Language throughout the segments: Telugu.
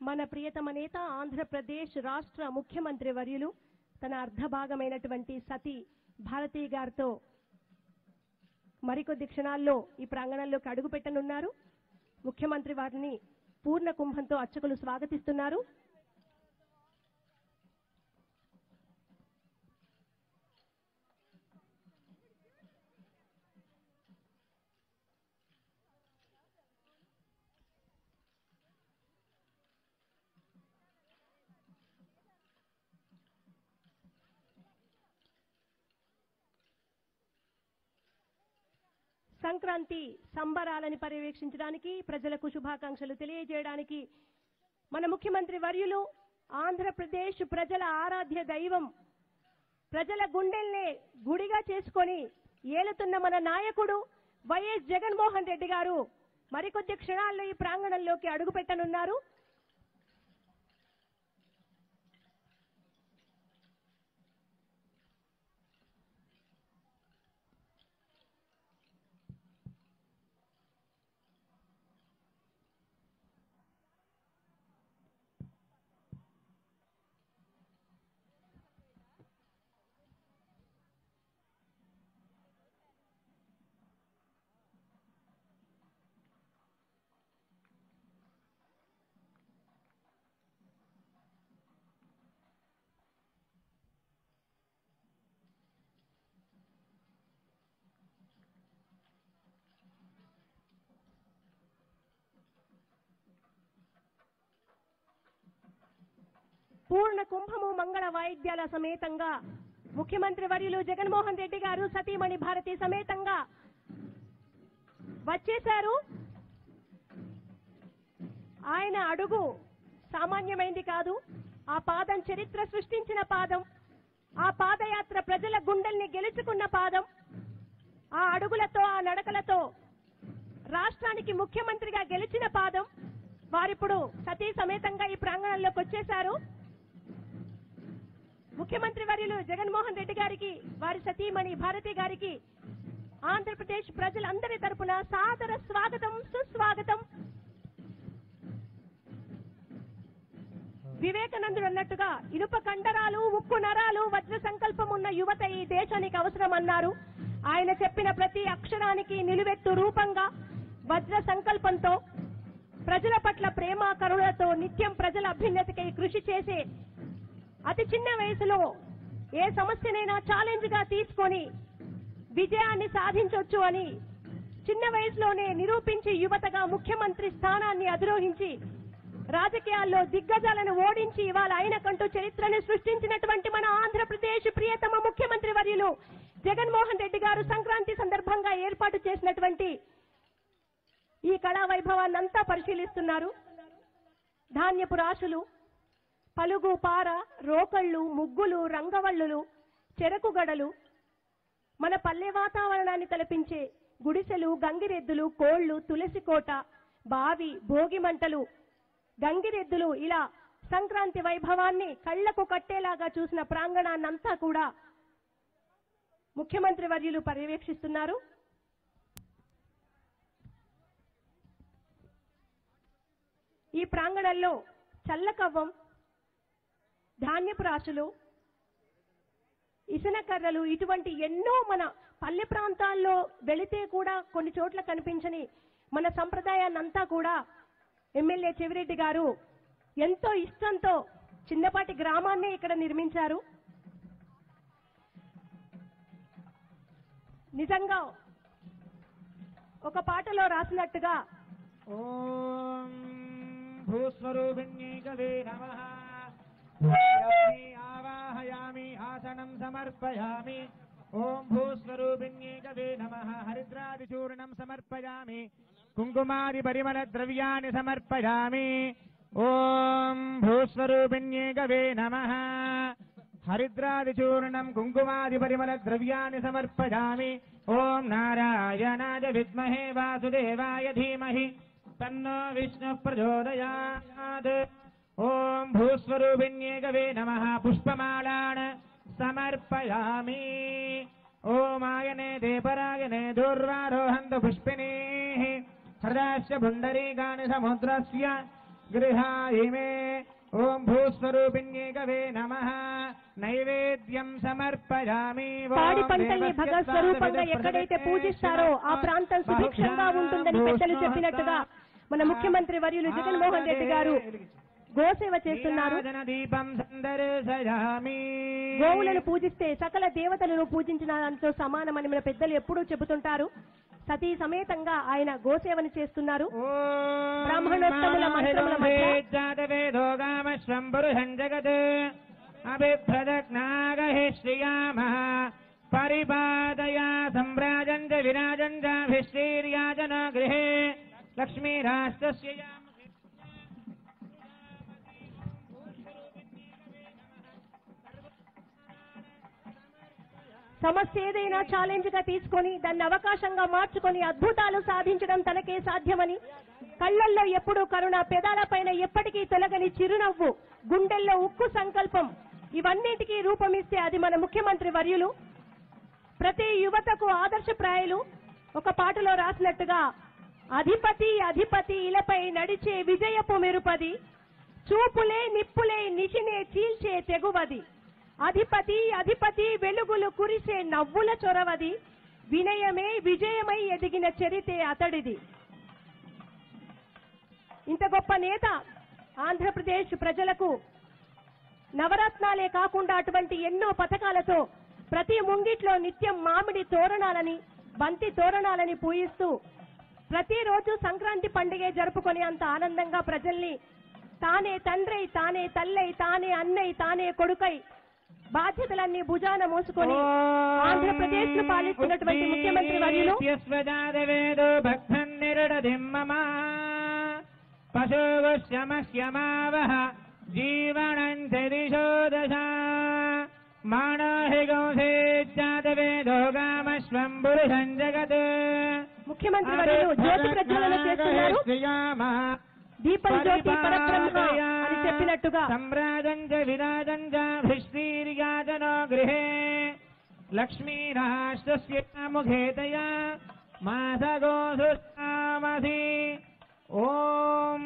మన ప్రియతమ నేత ఆంధ్రప్రదేశ్ రాష్ట్ర ముఖ్యమంత్రి వర్యులు తన అర్ధభాగమైనటువంటి సతీ భారతి గారితో మరికొద్ది క్షణాల్లో ఈ ప్రాంగణంలోకి అడుగుపెట్టనున్నారు. ముఖ్యమంత్రి వారిని పూర్ణ కుంభంతో అర్చకులు స్వాగతిస్తున్నారు. సంక్రాంతి సంబరాలను పర్యవేక్షించడానికి ప్రజలకు శుభాకాంక్షలు తెలియజేయడానికి మన ముఖ్యమంత్రి వర్యులు ఆంధ్రప్రదేశ్ ప్రజల ఆరాధ్య దైవం ప్రజల గుండెల్నే గుడిగా చేసుకొని ఏలుతున్న మన నాయకుడు వైఎస్ జగన్మోహన్ రెడ్డి గారు మరికొద్ది క్షణాల్లో ఈ ప్రాంగణంలోకి అడుగుపెట్టనున్నారు. పూర్ణ కుంభము మంగళ వాయిద్యాల సమేతంగా ముఖ్యమంత్రి వర్యులు జగన్మోహన్ రెడ్డి గారు సతీమణి భారతి సమేతంగా వచ్చేశారు. ఆయన అడుగు సామాన్యమైంది కాదు. ఆ పాదం చరిత్ర సృష్టించిన పాదం, ఆ పాదయాత్ర ప్రజల గుండెల్ని గెలుచుకున్న పాదం. ఆ అడుగులతో ఆ నడకలతో రాష్ట్రానికి ముఖ్యమంత్రిగా గెలిచిన పాదం. వారిప్పుడు సతీ సమేతంగా ఈ ప్రాంగణంలోకి వచ్చేశారు. ముఖ్యమంత్రి వర్యులు జగన్మోహన్ రెడ్డి గారికి వారి సతీమణి భారతి గారికి ఆంధ్రప్రదేశ్ ప్రజలందరి తరపున సాదర స్వాగతం, సుస్వాగతం. వివేకానందుడు అన్నట్టుగా ఇనుప కండరాలు, ఉక్కు నరాలు, వజ్ర సంకల్పం ఉన్న యువత ఈ దేశానికి అవసరం అన్నారు. ఆయన చెప్పిన ప్రతి అక్షరానికి నిలువెత్తు రూపంగా వజ్ర సంకల్పంతో ప్రజల పట్ల ప్రేమ కరుణతో నిత్యం ప్రజల అభ్యున్నతికై కృషి చేసే అతి చిన్న వయసులో ఏ సమస్యనైనా ఛాలెంజ్ గా తీసుకొని విజయాన్ని సాధించొచ్చు అని చిన్న వయసులోనే నిరూపించి యువతగా ముఖ్యమంత్రి స్థానాన్ని అధిరోహించి రాజకీయాల్లో దిగ్గజాలను ఓడించి ఇవాళ ఆయనకంటూ చరిత్రను సృష్టించినటువంటి మన ఆంధ్రప్రదేశ్ ప్రియతమ ముఖ్యమంత్రి వర్యులు జగన్మోహన్ రెడ్డి గారు సంక్రాంతి సందర్భంగా ఏర్పాటు చేసినటువంటి ఈ కళా వైభవాన్నంతా పరిశీలిస్తున్నారు. ధాన్యపు రాశులు, పలుగు, పార, రోకళ్లు, ముగ్గులు, రంగవల్లులు, చెరకు గడలు, మన పల్లె వాతావరణాన్ని తలపించే గుడిసెలు, గంగిరెద్దులు, కోళ్లు, తులసి కోట, బావి, భోగి మంటలు, గంగిరెద్దులు, ఇలా సంక్రాంతి వైభవాన్ని కళ్లకు కట్టేలాగా చూసిన ప్రాంగణాన్నంతా కూడా ముఖ్యమంత్రి వర్యులు పర్యవేక్షిస్తున్నారు. ఈ ప్రాంగణంలో చల్లకవ్వం, ధాన్యపు రాశులు, ఇసునకర్రలు, ఇటువంటి ఎన్నో మన పల్లె ప్రాంతాల్లో వెళితే కూడా కొన్ని చోట్ల కనిపించని మన సంప్రదాయాన్నంతా కూడా ఎమ్మెల్యే చెవిరెడ్డి గారు ఎంతో ఇష్టంతో చిన్నపాటి గ్రామాన్నే ఇక్కడ నిర్మించారు. నిజంగా ఒక పాటలో రాసినట్టుగా ఓం భూస్వరూపిణ్యై గవే నమః ఆవాహయామి ఆసనం సమర్పయామి. ఓం భూస్వరూపిణ్యై గవే నమః హరిద్రాదిచూర్ణం సమర్పయామి. కుంకుమాది పరిమళ ద్రవ్యాన్ని సమర్పయామి. ఓం భూస్వరూపిణ్యై గవే నమః హరిద్రాదిచూర్ణం కుంకుమాది పరిమళ ద్రవ్యాన్ని సమర్పయామి. ఓం నారాయణాయ విద్మహే వాసుదేవాయ ధీమహి తన్నో విష్ణుః ప్రచోదయాత్. ఓం భూస్వరూపిణ్యై గవే నమః పుష్పమాలాన్ సమర్పయామి. ఓం ఆయనే దేపరాయనే దూర్వారోహంతు పుష్పిణీః హృదయస్య పుండరీకాని సముద్రస్య గృహాయిమే ఓం భూస్వరూపిణ్యే గవే నమః నైవేద్యం సమర్పయామి. పాడి పంటల్ని భగవత్ స్వరూపంగా ఎక్కడైతే పూజిస్తారో ఆ ప్రాంతం సుభిక్షంగా ఉంటుందని పెద్దలు చెప్పినట్టుగా మన ముఖ్యమంత్రి వర్యులు జగన్మోహన్ రెడ్డి గారు గోసేవ చేస్తున్నారు. గోవులను పూజిస్తే సకల దేవతలను పూజించిన దాంతో సమానమని మన పెద్దలు ఎప్పుడూ చెబుతుంటారు. సతీ సమేతంగా ఆయన గోసేవను చేస్తున్నారు. బ్రాహ్మణోత్తముల మంత్రముల మధ్య పరిపాదయా సంరాజంజ విరాజంజాభిశ్రీర్యాజన గృహే లక్ష్మీరాష్ట్రస్య సమస్య ఏదైనా ఛాలెంజ్ గా తీసుకొని దాన్ని అవకాశంగా మార్చుకొని అద్భుతాలు సాధించడం తనకే సాధ్యమని, కళ్లల్లో ఎప్పుడూ కరుణ, పెదాలపైన ఎప్పటికీ తొలగని చిరునవ్వు, గుండెల్లో ఉక్కు సంకల్పం, ఇవన్నిటికీ రూపమిస్తే అది మన ముఖ్యమంత్రి వర్యులు. ప్రతి యువతకు ఆదర్శప్రాయులు. ఒక పాటలో రాసినట్టుగా అధిపతి అధిపతి ఇలపై నడిచే విజయపు మెరుపది, చూపులే నిప్పులే నిశినే చీల్చే తెగువది, అధిపతి అధిపతి వెలుగులు కురిసే నవ్వుల చొరవది, వినయమే విజయమై ఎదిగిన చరితే అతడిది. ఇంత గొప్ప నేత ఆంధ్రప్రదేశ్ ప్రజలకు నవరత్నాలే కాకుండా అటువంటి ఎన్నో పథకాలతో ప్రతి ముంగిట్లో నిత్యం మామిడి తోరణాలని, బంతి తోరణాలని పూయిస్తూ ప్రతిరోజు సంక్రాంతి పండుగ జరుపుకొని అంత ఆనందంగా ప్రజల్ని తానే తండ్రై, తానే తల్లై, తానే అన్నై, తానే కొడుకై బాధ్యతలన్నీ భుజాన మోసుకొని ఆంధ్రప్రదేశ్ ను పాలిస్తున్నటువంటి ముఖ్యమంత్రి వర్యులు పశుశ్యమశ్యమావహ జీవనందిశోదశ మానోహిగోసేద్వేదోగామశ్వం పురుషం జగత్. ముఖ్యమంత్రి వర్యులు జ్యోతి ప్రజ్వలన చేస్తున్నారు. దీపం జ్యోతి పరబ్రహ్మ అని చెప్పినట్టుగా సంరాజంజ విరాజంజాభిశ్రీర్యాజనో గృహే లక్ష్మీరాష్ట్రస్య ముఖేతయా మాసగోసుస్తామసి. ఓం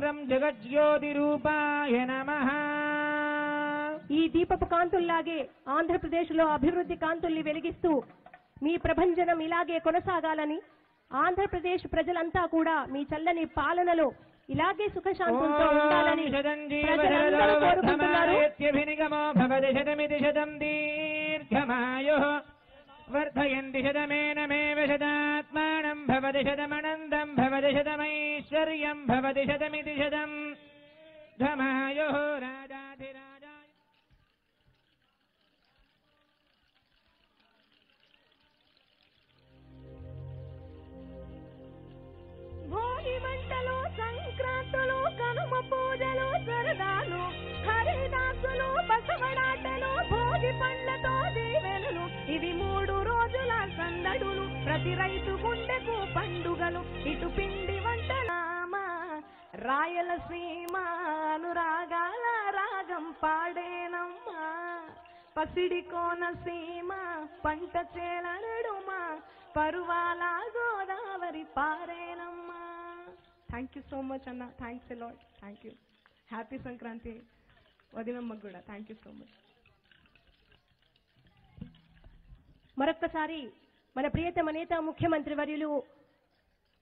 రం జగజ్యోతిరూపాయ నమః. ఈ దీపపు కాంతుల్లాగే ఆంధ్రప్రదేశ్ లో అభివృద్ధి కాంతుల్ని వెలిగిస్తూ మీ ప్రభంజనం ఇలాగే కొనసాగాలని, ఆంధ్రప్రదేశ్ ప్రజలంతా కూడా మీ చల్లని పాలనలో ఇలాగే సుఖశాంతులతో ఉండాలని ప్రజలందరూ కోరుకుంటున్నారు. వర్ధయంతి శతమేనమేవ శతాత్మానం భవతి శతమనందం భవతి శతమైశ్వర్యం భవతి శతమితి శతం ధమాయో రాజాధిరాజాయ. భోగి మంటలు, సంక్రాంతులు, కనుమ పూజలు, సరదాలు, హరిదాసులు, బసవడాటలు, భోగి పండ్లతో దీవెనలు, ఇవి 3 రోజుల సందడులు, ప్రతి రైతు గుండెకు పండుగలు, ఇటు పిండి వంటలామా రాయలసీమ అనురాగాల రాగం పాడేనమ్మా, పసిడి కోనసీమ పంట చేలనడుమా, పరువాల గోదావరి పారేనమ్మా. థ్యాంక్ యూ సో మచ్ అన్న. Thanks a lot. Thank you. Happy Sankranti వదినమ్మకు కూడా. Thank you so much. మరొక్కసారి మన ప్రియతమ నేత ముఖ్యమంత్రి వర్యులు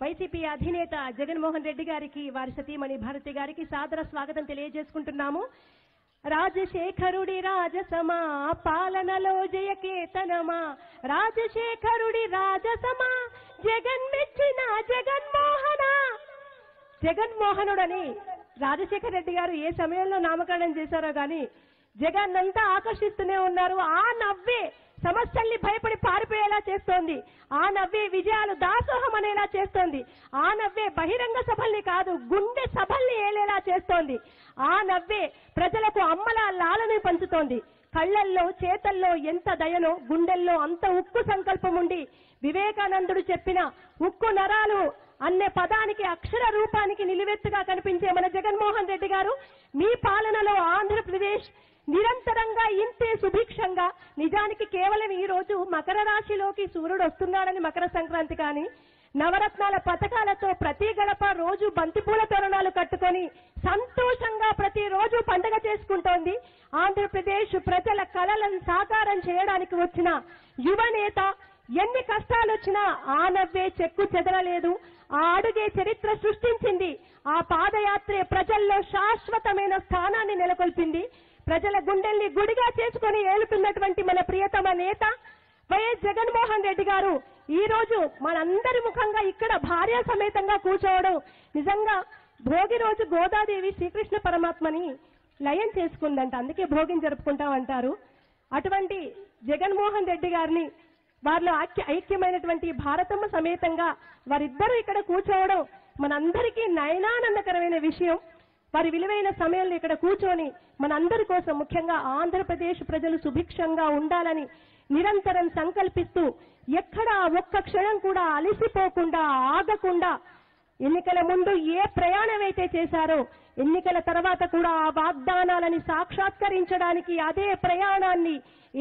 వైసీపీ అధినేత జగన్మోహన్ రెడ్డి గారికి, వారి సతీమణి భారతి గారికి సాదర స్వాగతం తెలియజేసుకుంటున్నాము. రాజశేఖరుడి రాజసమా పాలనలో జయకేతనమా, రాజశేఖరుడి రాజసమా జగన్మెచ్చిన జగన్మోహన. జగన్మోహనుడని రాజశేఖర రెడ్డి గారు ఏ సమయంలో నామకరణం చేశారో గాని జగన్ అంతా ఆకర్షిస్తూనే ఉన్నారు. ఆ నవ్వే సమస్యల్ని భయపడి పారిపోయేలా చేస్తోంది. ఆ నవ్వే విజయాలు దాసోహం అనేలా చేస్తోంది. ఆ నవ్వే బహిరంగ సభల్ని కాదు గుండె సభల్ని ఏలేలా చేస్తోంది. ఆ నవ్వే ప్రజలకు అమ్మల లాలని పంచుతోంది. కళ్లల్లో చేతల్లో ఎంత దయనో గుండెల్లో అంత ఉక్కు సంకల్పం ఉండి వివేకానందుడు చెప్పిన ఉక్కు నరాలు అనే పదానికి అక్షర రూపానికి నిలువెత్తుగా కనిపించే మన జగన్మోహన్ రెడ్డి గారు మీ పాలనలో ఆంధ్రప్రదేశ్ నిరంతరంగా ఇంతే సుభిక్షంగా, నిజానికి కేవలం ఈ రోజు మకర రాశిలోకి సూర్యుడు వస్తున్నాడని మకర సంక్రాంతి, కానీ నవరత్నాల పథకాలతో ప్రతి గడప రోజు బంతిపూల తోరణాలు కట్టుకొని సంతోషంగా ప్రతిరోజు పండుగ చేసుకుంటోంది. ఆంధ్రప్రదేశ్ ప్రజల కలలను సాకారం చేయడానికి వచ్చిన యువ నేత ఎన్ని కష్టాలు వచ్చినా ఆ నవ్వే చెక్కు చెదరలేదు. ఆ అడుగే చరిత్ర సృష్టించింది. ఆ పాదయాత్రే ప్రజల్లో శాశ్వతమైన స్థానాన్ని నెలకొల్పింది. ప్రజల గుండెల్ని గుడిగా చేసుకుని ఏలుతున్నటువంటి మన ప్రియతమ నేత వైఎస్ జగన్మోహన్ రెడ్డి గారు ఈ రోజు మనందరి ముఖంగా ఇక్కడ భార్య సమేతంగా కూర్చోవడం నిజంగా భోగి రోజు గోదాదేవి శ్రీకృష్ణ పరమాత్మని లయం చేసుకుందంట, అందుకే భోగిని జరుపుకుంటామంటారు. అటువంటి జగన్మోహన్ రెడ్డి గారిని వారిలో ఐక్యమైనటువంటి భారతమ్మ సమేతంగా వారిద్దరూ ఇక్కడ కూర్చోవడం మనందరికీ నయనానందకరమైన విషయం. వారి విలువైన సమయంలో ఇక్కడ కూర్చొని మనందరి కోసం, ముఖ్యంగా ఆంధ్రప్రదేశ్ ప్రజలు సుభిక్షంగా ఉండాలని నిరంతరం సంకల్పిస్తూ ఎక్కడా ఒక్క క్షణం కూడా అలసిపోకుండా ఆగకుండా ఎన్నికల ముందు ఏ ప్రయాణం అయితే చేశారో ఎన్నికల తర్వాత కూడా ఆ వాగ్దానాలని సాక్షాత్కరించడానికి అదే ప్రయాణాన్ని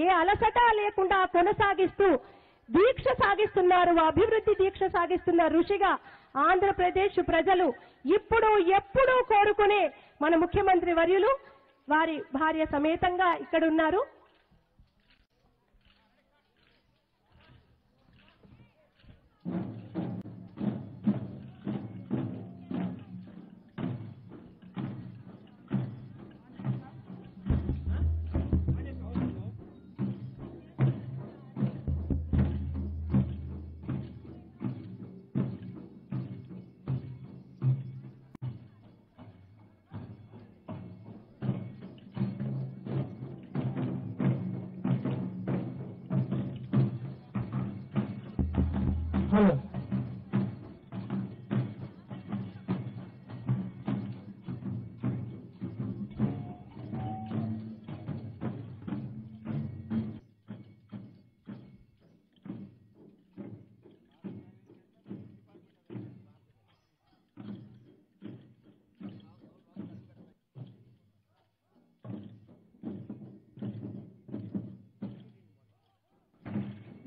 ఏ అలసట లేకుండా కొనసాగిస్తూ దీక్ష సాగిస్తున్నారు. అభివృద్ధి దీక్ష సాగిస్తున్న ఋషిగా ఆంధ్రప్రదేశ్ ప్రజలు ఇప్పుడు ఎప్పుడూ కోరుకునే మన ముఖ్యమంత్రి వర్యులు వారి భార్య సమేతంగా ఇక్కడ ఉన్నారు. హలో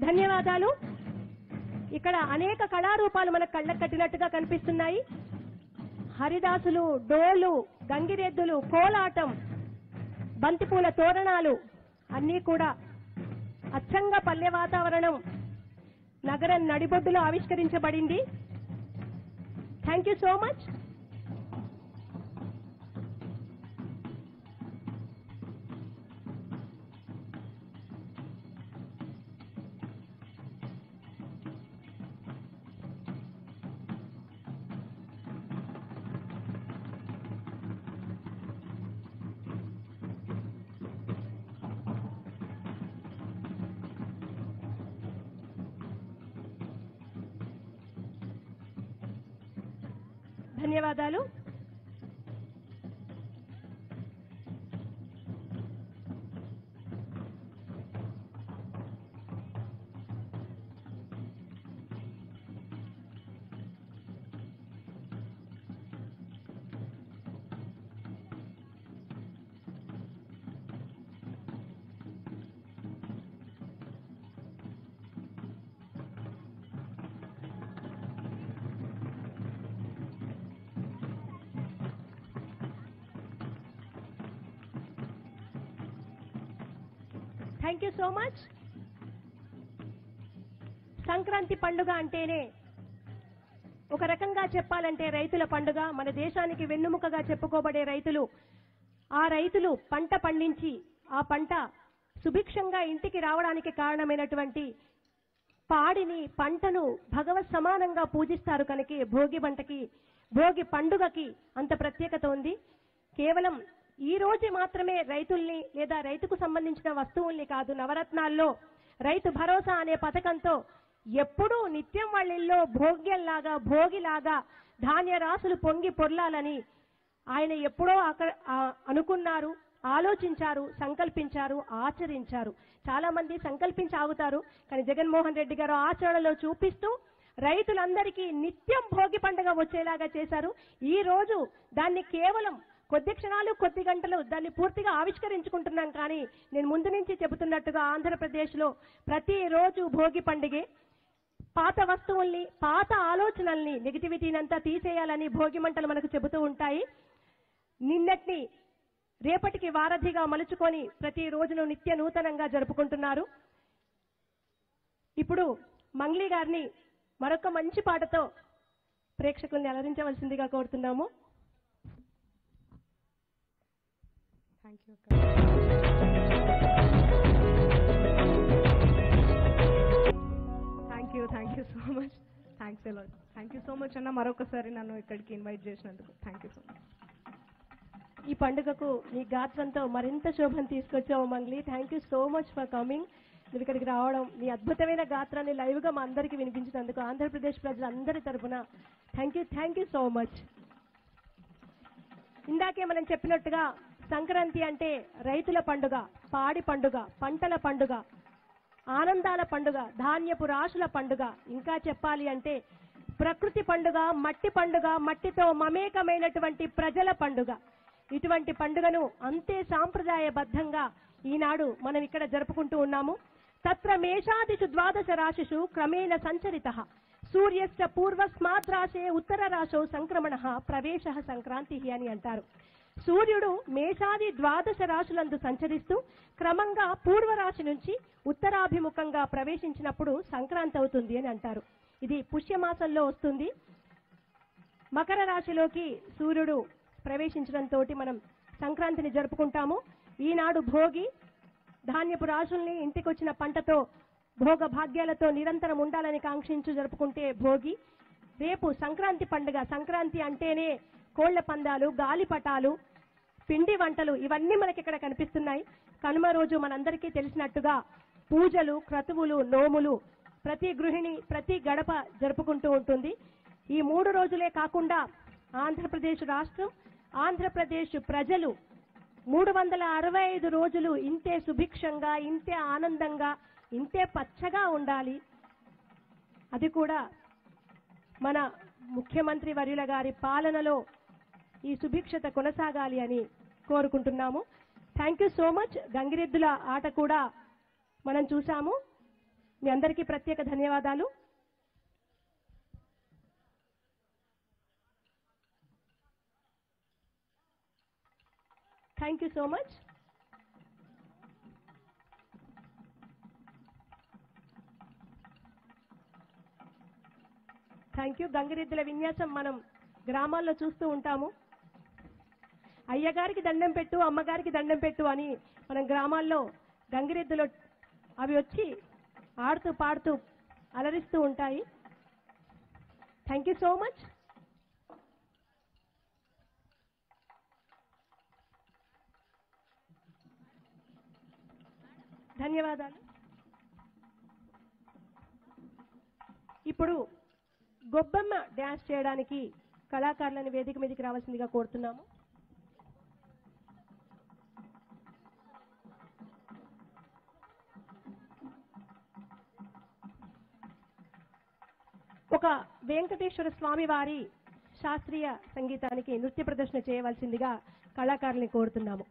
ధన్యవాదాలు. ఇక్కడ అనేక కళారూపాలు మనకు కళ్ళకు కట్టినట్టుగా కనిపిస్తున్నాయి. హరిదాసులు, డోలు, గంగిరెద్దులు, కోలాటం, బంతిపూల తోరణాలు అన్నీ కూడా అచ్చంగా పల్లె వాతావరణం నగరం నడిబొడ్డులో ఆవిష్కరించబడింది. Thank you so much. ధన్యవాదాలు. Thank you so much. Sankranti పండుగ అంటేనే ఒక రకంగా చెప్పాలంటే రైతుల పండుగ. మన దేశానికి వెన్నుముకగా చెప్పుకోబడే రైతులు, ఆ రైతులు పంట పండించి ఆ పంట సుభిక్షంగా ఇంటికి రావడానికి కారణమైనటువంటి పాడిని, పంటను భగవత్ సమానంగా పూజిస్తారు. కనుక భోగి పండుగకి అంత ప్రత్యేకత ఉంది. కేవలం ఈ రోజు మాత్రమే రైతుల్ని లేదా రైతుకు సంబంధించిన వస్తువుల్ని కాదు, నవరత్నాల్లో రైతు భరోసా అనే పథకంతో ఎప్పుడూ నిత్యం వాళ్ళల్లో భోగ్యంలాగా, భోగిలాగా ధాన్య రాసులు పొంగి పొర్లాలని ఆయన ఎప్పుడో అనుకున్నారు, ఆలోచించారు, సంకల్పించారు, ఆచరించారు. చాలా మంది సంకల్పించి ఆగుతారు, కానీ జగన్మోహన్ రెడ్డి గారు ఆచరణలో చూపిస్తూ రైతులందరికీ నిత్యం భోగి పండుగ వచ్చేలాగా చేశారు. ఈ రోజు దాన్ని కేవలం కొద్ది క్షణాలు, కొద్ది గంటలు దాన్ని పూర్తిగా ఆవిష్కరించుకుంటున్నాం. కానీ నేను ముందు నుంచి చెబుతున్నట్టుగా ఆంధ్రప్రదేశ్లో ప్రతిరోజు భోగి పండుగే. పాత వస్తువుల్ని, పాత ఆలోచనల్ని, నెగిటివిటీని అంతా తీసేయాలని భోగి మంటలు మనకు చెబుతూ ఉంటాయి. నిన్నటిని రేపటికి వారధిగా మలుచుకొని ప్రతి రోజును నిత్య నూతనంగా జరుపుకుంటున్నారు. ఇప్పుడు మంగ్లీ గారిని మరొక మంచి పాటతో ప్రేక్షకుల్ని అలరించవలసిందిగా కోరుతున్నాము. Thank you so much. Thanks allot. Thank you so much అన్న, మరొకసారి నన్ను ఇక్కడికి ఇన్వైట్ చేసినందుకు థ్యాంక్ యూ సో మచ్. ఈ పండుగకు నీ గాత్రంతో మరింత శోభను తీసుకొచ్చావు Mangli. Thank you so much for coming. నువ్వు ఇక్కడికి రావడం, నీ అద్భుతమైన గాత్రాన్ని లైవ్ గా మా అందరికీ వినిపించినందుకు ఆంధ్రప్రదేశ్ ప్రజలందరి తరఫున థ్యాంక్ యూ సో మచ్. ఇందాకే మనం చెప్పినట్టుగా సంక్రాంతి అంటే రైతుల పండుగ, పాడి పండుగ, పంటల పండుగ, ఆనందాల పండుగ, ధాన్యపు రాశుల పండుగ, ఇంకా చెప్పాలి అంటే ప్రకృతి పండుగ, మట్టి పండుగ, మట్టితో మమేకమైనటువంటి ప్రజల పండుగ. ఇటువంటి పండుగను అంతే సాంప్రదాయబద్ధంగా ఈనాడు మనం ఇక్కడ జరుపుకుంటూ ఉన్నాము. తత్ర మేషాదిషు ద్వాదశ రాశిషు క్రమేణ సంచరితః సూర్యశ్చ పూర్వస్మాత్ రాశే ఉత్తర రాశౌ సంక్రమణః ప్రవేశః సంక్రాంతి అని అంటారు. సూర్యుడు మేషాది ద్వాదశ రాశులందు సంచరిస్తూ క్రమంగా పూర్వరాశి నుంచి ఉత్తరాభిముఖంగా ప్రవేశించినప్పుడు సంక్రాంతి అవుతుంది అని అంటారు. ఇది పుష్యమాసంలో వస్తుంది. మకర రాశిలోకి సూర్యుడు ప్రవేశించడంతో మనం సంక్రాంతిని జరుపుకుంటాము. ఈనాడు భోగి, ధాన్యపు రాశుల్ని ఇంటికొచ్చిన పంటతో భోగ భాగ్యాలతో నిరంతరం ఉండాలని కాంక్షించు జరుపుకుంటే భోగి. రేపు సంక్రాంతి పండుగ. సంక్రాంతి అంటేనే కోళ్ల పందాలు, గాలిపటాలు, పిండి వంటలు, ఇవన్నీ మనకి ఇక్కడ కనిపిస్తున్నాయి. కనుమ రోజు మనందరికీ తెలిసినట్టుగా పూజలు, క్రతువులు, నోములు ప్రతి గృహిణి, ప్రతి గడప జరుపుకుంటూ ఉంటుంది. ఈ 3 రోజులే కాకుండా ఆంధ్రప్రదేశ్ రాష్ట్రం, ఆంధ్రప్రదేశ్ ప్రజలు 365 రోజులు ఇంతే సుభిక్షంగా, ఇంతే ఆనందంగా, ఇంతే పచ్చగా ఉండాలి. అది కూడా మన ముఖ్యమంత్రి వర్యుల గారి పాలనలో ఈ సుభిక్షత కొనసాగాలి అని కోరుకుంటున్నాము. Thank you so much. గంగిరెద్దుల ఆట కూడా మనం చూసాము. మీ అందరికీ ప్రత్యేక ధన్యవాదాలు. Thank you so much. Thank you. గంగిరెద్దుల విన్యాసం మనం గ్రామాల్లో చూస్తూ ఉంటాము. అయ్యగారికి దండం పెట్టు, అమ్మగారికి దండం పెట్టు అని మనం గ్రామాల్లో గంగిరెద్దులు అవి వచ్చి ఆడుతూ పాడుతూ అలరిస్తూ ఉంటాయి. Thank you so much. ధన్యవాదాలు. ఇప్పుడు గొబ్బెమ్మ డ్యాన్స్ చేయడానికి కళాకారులను వేదిక మీదకి రావాల్సిందిగా కోరుతున్నాము. ఒక వెంకటేశ్వర స్వామి వారి శాస్త్రీయ సంగీతానికి నృత్య ప్రదర్శన చేయవలసిందిగా కళాకారుల్ని కోరుతున్నాము.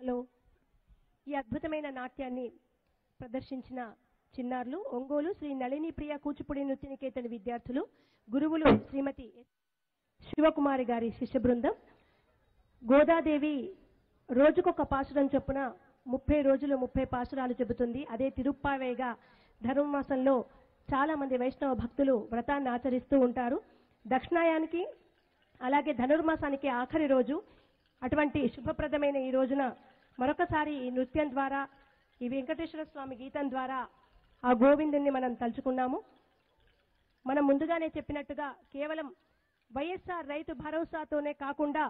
హలో, ఈ అద్భుతమైన నాట్యాన్ని ప్రదర్శించిన చిన్నారులు ఒంగోలు శ్రీ నళిని ప్రియ కూచిపూడి నృత్య నికేతన విద్యార్థులు, గురువులు శ్రీమతి శివకుమారి గారి శిష్య బృందం. గోదాదేవి రోజుకొక పాసురం చొప్పున 30 రోజులు 30 పాసురాలు చెబుతుంది. అదే తిరుప్పావేగా ధనుర్మాసంలో చాలా మంది వైష్ణవ భక్తులు వ్రతాన్ని ఆచరిస్తూ ఉంటారు. దక్షిణాయానికి అలాగే ధనుర్మాసానికి ఆఖరి రోజు అటువంటి శుభప్రదమైన ఈ రోజున మరొకసారి ఈ నృత్యం ద్వారా, ఈ వెంకటేశ్వర స్వామి గీతం ద్వారా ఆ గోవిందుని మనం తలుచుకున్నాము. మనం ముందుగానే చెప్పినట్టుగా కేవలం వైఎస్ఆర్ రైతు భరోసాతోనే కాకుండా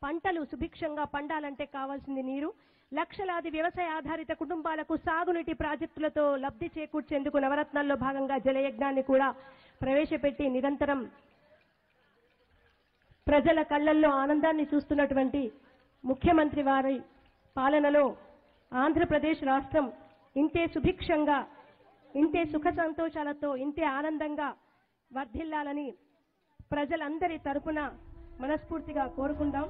పంటలు సుభిక్షంగా పండాలంటే కావాల్సింది నీరు. లక్షలాది వ్యవసాయ ఆధారిత కుటుంబాలకు సాగునీటి ప్రాజెక్టులతో లబ్ధి చేకూర్చేందుకు నవరత్నాల్లో భాగంగా జలయజ్ఞాన్ని కూడా ప్రవేశపెట్టి నిరంతరం ప్రజల కళ్ళల్లో ఆనందాన్ని చూస్తున్నటువంటి ముఖ్యమంత్రి వారి పాలనలో ఆంధ్రప్రదేశ్ రాష్ట్రం ఇంతే సుభిక్షంగా, ఇంతే సుఖ సంతోషాలతో, ఇంతే ఆనందంగా వర్ధిల్లాలని ప్రజలందరి తరపున మనస్ఫూర్తిగా కోరుకుందాం.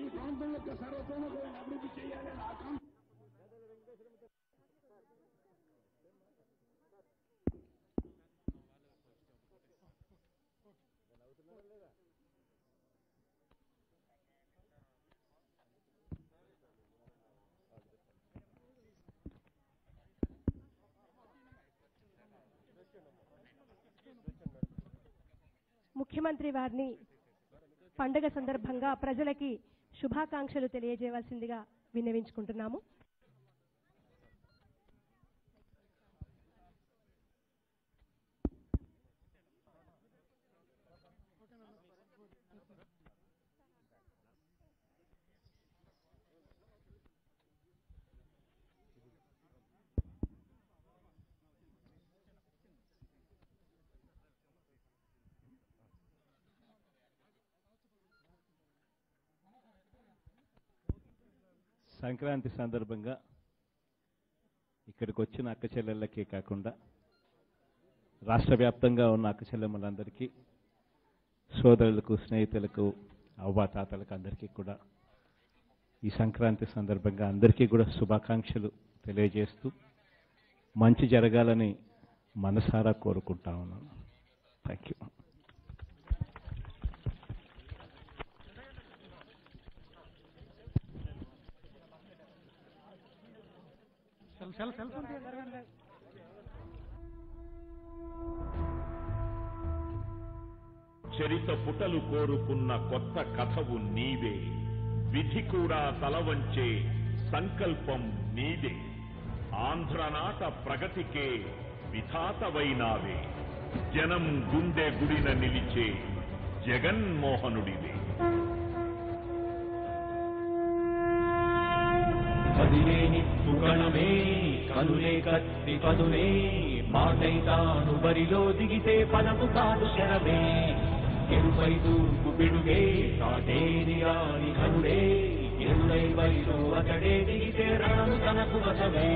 ఈ ప్రాంతం యొక్క సర్వతోముఖమైన అభివృద్ధి చేయాలని ఆకాంక్ష ముఖ్యమంత్రి వారిని పండుగ సందర్భంగా ప్రజలకి శుభాకాంక్షలు తెలియజేయవలసిందిగా విన్నవించుకుంటున్నాము. సంక్రాంతి సందర్భంగా ఇక్కడికి వచ్చిన అక్క చెల్లెళ్ళకే కాకుండా రాష్ట్ర వ్యాప్తంగా ఉన్న అక్క చెల్లెమ్మలందరికీ, సోదరులకు, స్నేహితులకు, అవ్వాతాతలకు అందరికీ కూడా ఈ సంక్రాంతి సందర్భంగా అందరికీ కూడా శుభాకాంక్షలు తెలియజేస్తూ మంచి జరగాలని మనసారా కోరుకుంటా ఉన్నాను. Thank you. చరిత పుటలు కోరుకున్న కొత్త కథవు నీవే, విధి కూడా తలవంచే సంకల్పం నీదే, ఆంధ్రనాట ప్రగతికే విధాతవైనావే. జనం గుండె గుడిన నిలిచే జగన్మోహనుడివే. కదిలేని సుగణమే కనులే కత్తి పదునే మాటైతాను బరిలో దిగితే పదము కాదు శరమే ఎరుపై తూర్పు పిడుగే కాటేది రాని కనుడే ఎరుడై వైరు అతడే దిగితే రణము తనకు వశమే.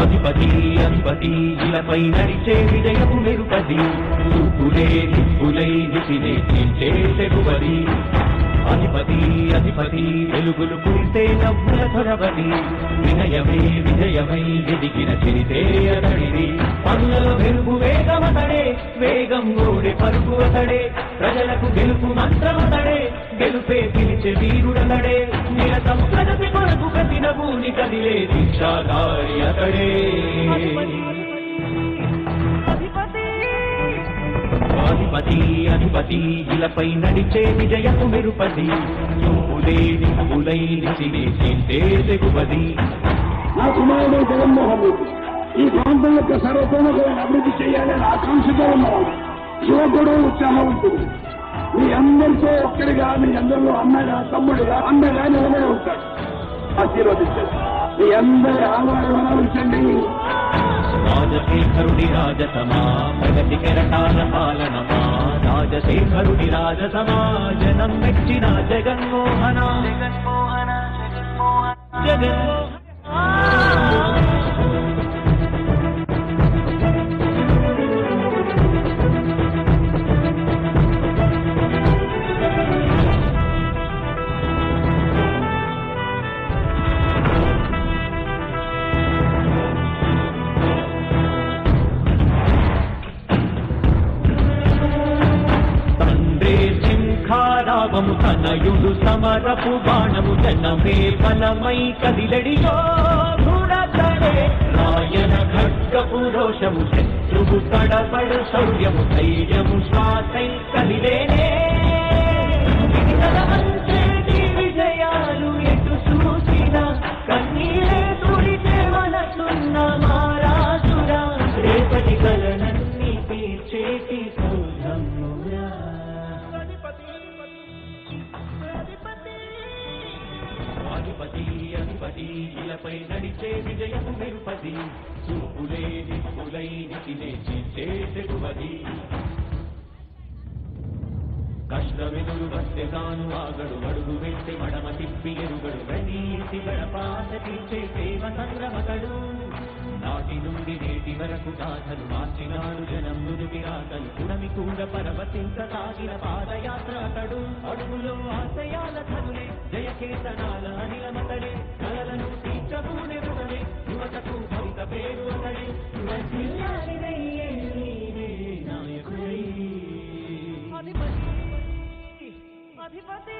అధిపతి ఇలపై నడిచే విజయము మెరుపది చూపులే దిప్పులై దిశినే చీల్చే తెగువది. అధిపతి వెలుగులు పుడితే నవ్వుల ధరవది వినయమే విజయమై ఎదిగిన చిరితే అతడిది. పనులలో వెలుగు వేగమతడే వేగం ఓడే పరుగు అతడే ప్రజలకు గెలుపు మంత్రమతడే గెలుపే పిలిచే వీరుడతడే నిరతం ప్రగతి కొరకు కఠిన భూని కదిలే దీక్షాధారి అతడే. అధిపతి ఇలపై నడిచే విజయము మెరుపది చూపులే దిక్కులై నిసినే చీల్చే తెగువది. నా కుమారుడు జగన్మోహన్ రెడ్డి ఈ ప్రాంతం యొక్క సర్వతోముఖమైన అభివృద్ధి చేయాలని ఆకాంక్షతో ఉన్నవాడు, యువకుడు, ఉత్సాహవంతుడు. మీ అందరితో ఒక్కడిగా, మీ అందరిలో అన్నగా తమ్ముడిగా అండగా నిలబడి ఉంటాడు. ఆశీర్వదించండి, మీ అందరి ఆదరణ ఉంచండి. రాజశేఖరుడి రాజసమా ప్రగతి కెరటాల పాలనమా రాజశేఖరుడి రాజసమా జనం మెచ్చిన జగన్మోహన తనయుడు సమరపు బాణము జనమే బలమై కదిలడియో దృఢతడే రాయన ఖడ్గపు రోషము శత్రువు తడబడు శౌర్యము ధైర్యము శ్వాసై కదిలేనే విజయాలు ఎటు చూసిన కన్నీరే తుడితే మనసున్న మారాసురా రేపటి కలనన్ని తీర్చేటి సౌధమురా. అధిపతి ఇలపై నడిచే విజయము మెరుపది చూపులే దిక్కులై నిసినే చీల్చే తెగువది. కష్టమెదురు వస్తే తాను ఆగడు అడుగు వెంటే మడమ తిప్పి ఎరుగడు గణీతి గడపాత తీర్చే ప్రేమ సంగ్రమతడు. నాటి నుండి నేటి వరకు గాథలు మార్చినాడు జనం నుదుటి రాతలు పుడమి కూడా పరవశించ సాగిన పాదయాత్ర అతడు. అడుగులో ఆశయాల ధనులే జయకేతనాల అనిలమతడే కలలను తీర్చబూనే బుడలే యువతకు భవిత పేరు అతడే నాయకుడై. అధిపతి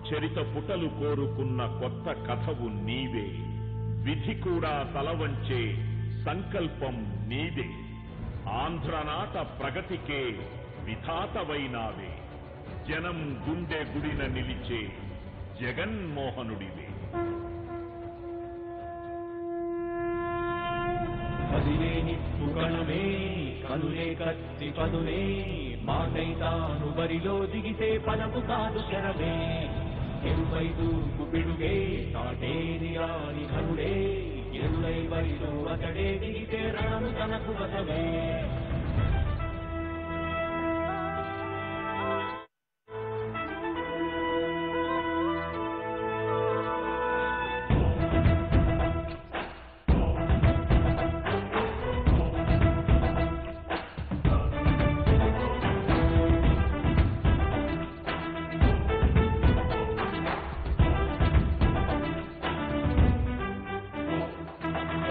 చరిత పుటలు కోరుకున్న కొత్త కథవు నీవే. విధి కూడా తలవంచే సంకల్పం నీదే. ఆంధ్రనాట ప్రగతికే విధాతవైనావే. జనం గుండె గుడిన నిలిచే జగన్మోహనుడివే. కదిలేని సుగణమే కనులే కత్తి పదునే మాటైతాను బరిలో దిగితే ఫలము కాదు శరమే ఎరుపై దూకు పిడుగే తాటేది రాని ధనుడే ఎరులై బరిలో అతడే దిగితే రణము తనకు వసమే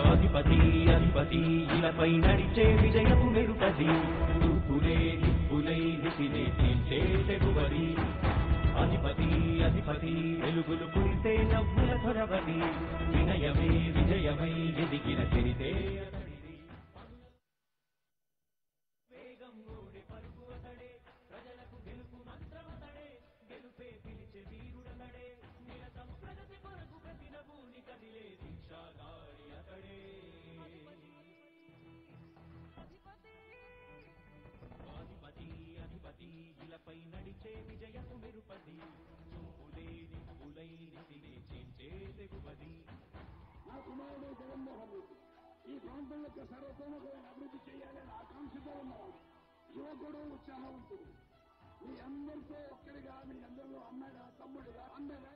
అధిపతి ఇలపై నడిచే విజయము మెరుపది తూపులే నిప్పులై నిపినే చీల్చే తెగువరి అధిపతి వెలుగులు కురిసే నవ్వుల ధొరవది వినయమే విజయమై ఎదిగిన చరితే వేగం ఓడే పరుగు అతడే ప్రజలకు గెలుపు మంత్రమతడే గెలుపే పిలిచే వీరుడతడే నిరతం ప్రగతి కొరకు ప్రతి నభూని కదిలే దీక్షాగారి అతడే అధిపతి ఇలపై నడిచే విజయము మెరుపది చూపులే నిప్పులై నిసినే చీల్చే తెగువది నా కుమారుడు జగన్మోహన్ రెడ్డి ఈ ప్రాంతం యొక్క సర్వతోముఖమైన అభివృద్ధి చేయాలని ఆకాంక్షతో ఉన్నవాడు యువకుడు ఉత్సాహవంతుడు మీ అందరితో ఒక్కడిగా మీ అందరిలో అన్నగా తమ్ముడిగా అన్నగా